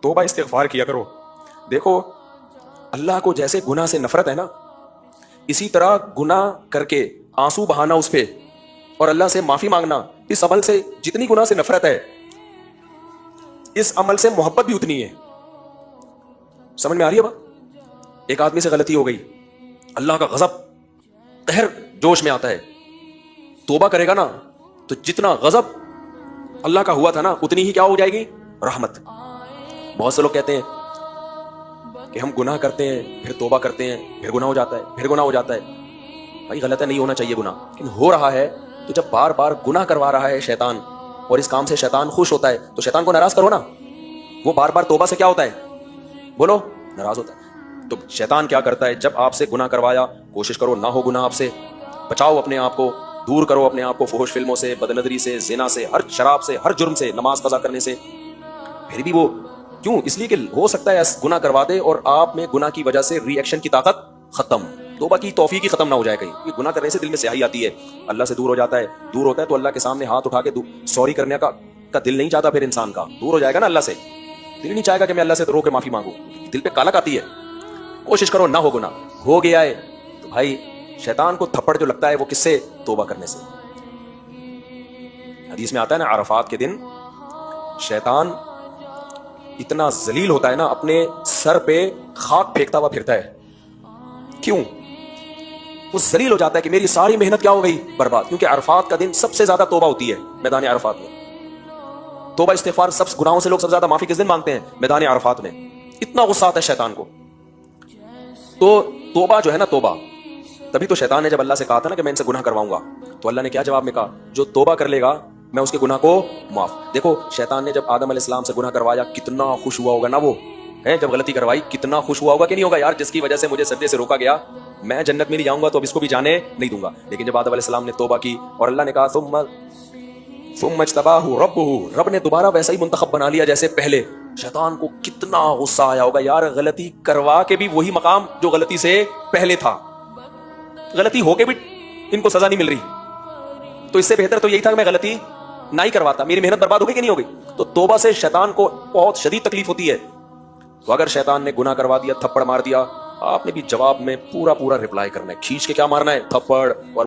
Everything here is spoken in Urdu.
توبہ استغفار کیا کرو. دیکھو اللہ کو جیسے گناہ سے نفرت ہے نا، اسی طرح گناہ کر کے آنسو بہانا اس پہ اور اللہ سے معافی مانگنا، اس عمل سے جتنی گناہ سے نفرت ہے اس عمل سے محبت بھی اتنی ہے. سمجھ میں آ رہی ہے بات؟ ایک آدمی سے غلطی ہو گئی، اللہ کا غضب قہر جوش میں آتا ہے، توبہ کرے گا نا تو جتنا غضب اللہ کا ہوا تھا نا اتنی ہی کیا ہو جائے گی؟ رحمت. بہت سے لوگ کہتے ہیں کہ ہم گناہ کرتے ہیں پھر توبہ کرتے ہیں پھر گناہ ہو جاتا ہے، پھر گناہ ہو جاتا ہے. بھائی غلط ہے، نہیں ہونا چاہیے گناہ، لیکن ہو رہا ہے تو جب بار بار گناہ کروا رہا ہے شیطان اور اس کام سے شیطان خوش ہوتا ہے تو شیطان کو ناراض کرو نا. وہ بار بار توبہ سے کیا ہوتا ہے؟ بولو، ناراض ہوتا ہے. تو شیطان کیا کرتا ہے؟ جب آپ سے گناہ کروایا، کوشش کرو نہ ہو گناہ آپ سے، بچاؤ اپنے آپ کو، دور کرو اپنے آپ کو فحش فلموں سے، بد نظری سے، زنا سے، ہر شراب سے، ہر جرم سے، نماز قضا کرنے سے. پھر بھی وہ کیوں؟ اس لیے کہ ہو سکتا ہے گناہ کروا دے اور آپ میں گناہ کی وجہ سے ری ایکشن کی طاقت ختم، توبہ کی توفیق ہی ختم نہ ہو جائے. کہیں یہ گناہ کرنے سے دل میں سیاہی آتی ہے، اللہ سے دور ہو جاتا ہے، دور ہوتا ہے تو اللہ کے سامنے ہاتھ اٹھا کے سوری کرنے کا دل نہیں چاہتا. پھر انسان کا دور ہو جائے گا نا اللہ سے، دل نہیں چاہے گا کہ میں اللہ سے رو کے معافی مانگوں، دل پہ کالک آتی ہے. کوشش کرو نہ ہو گناہ. ہو گیا ہے تو بھائی شیطان کو تھپڑ جو لگتا ہے وہ کس سے؟ توبہ کرنے سے. حدیث میں آتا ہے نا عرفات کے دن شیطان اتنا ذلیل ہوتا ہے نا، اپنے سر پہ خاک پھینکتا ہوا پھرتا ہے. کیوں؟ وہ ذلیل ہو جاتا ہے کہ میری ساری محنت کیا ہو گئی؟ برباد. کیونکہ عرفات کا دن سب سے زیادہ توبہ ہوتی ہے میدان عرفات میں. توبہ استغفار سب گناہوں سے لوگ سب سے زیادہ معافی کس دن مانگتے ہیں؟ میدان عرفات میں. اتنا غصہ آتا ہے شیطان کو. تو توبہ جو ہے نا، توبہ، تبھی تو شیطان نے جب اللہ سے کہا تھا نا کہ میں ان سے گناہ کرواؤں گا، تو اللہ نے کیا جواب میں کہا؟ جو توبہ کر لے گا میں اس کے گناہ کو معاف. دیکھو شیطان نے جب آدم علیہ السلام سے گناہ کروایا کتنا خوش ہوا ہوگا نا وہ ہے، جب غلطی کروائی کتنا خوش ہوا ہوگا کہ نہیں ہوگا؟ یار جس کی وجہ سے مجھے سجدے سے روکا گیا میں جنت میں نہیں جاؤں گا تو اب اس کو بھی جانے نہیں دوں گا. لیکن جب آدم علیہ السلام نے توبہ کی اور اللہ نے کہا ثم اجتباہ ربہ، رب نے دوبارہ ویسا ہی منتخب بنا لیا جیسے پہلے، شیطان کو کتنا غصہ آیا ہوگا. یار غلطی کروا کے بھی وہی مقام جو غلطی سے پہلے تھا، غلطی ہو کے بھی ان کو سزا نہیں مل رہی، تو اس سے بہتر تو یہی تھا کہ میں غلطی نہ ہی کرواتا، میری محنت برباد ہو گئی کہ نہیں ہو گئی. تو توبہ سے شیطان کو بہت شدید تکلیف ہوتی ہے. تو اگر شیطان نے گناہ کروا دیا، تھپڑ مار دیا، آپ نے بھی جواب میں پورا رپلائی کرنا ہے، کھینچ کے کیا مارنا ہے؟ تھپڑ. اور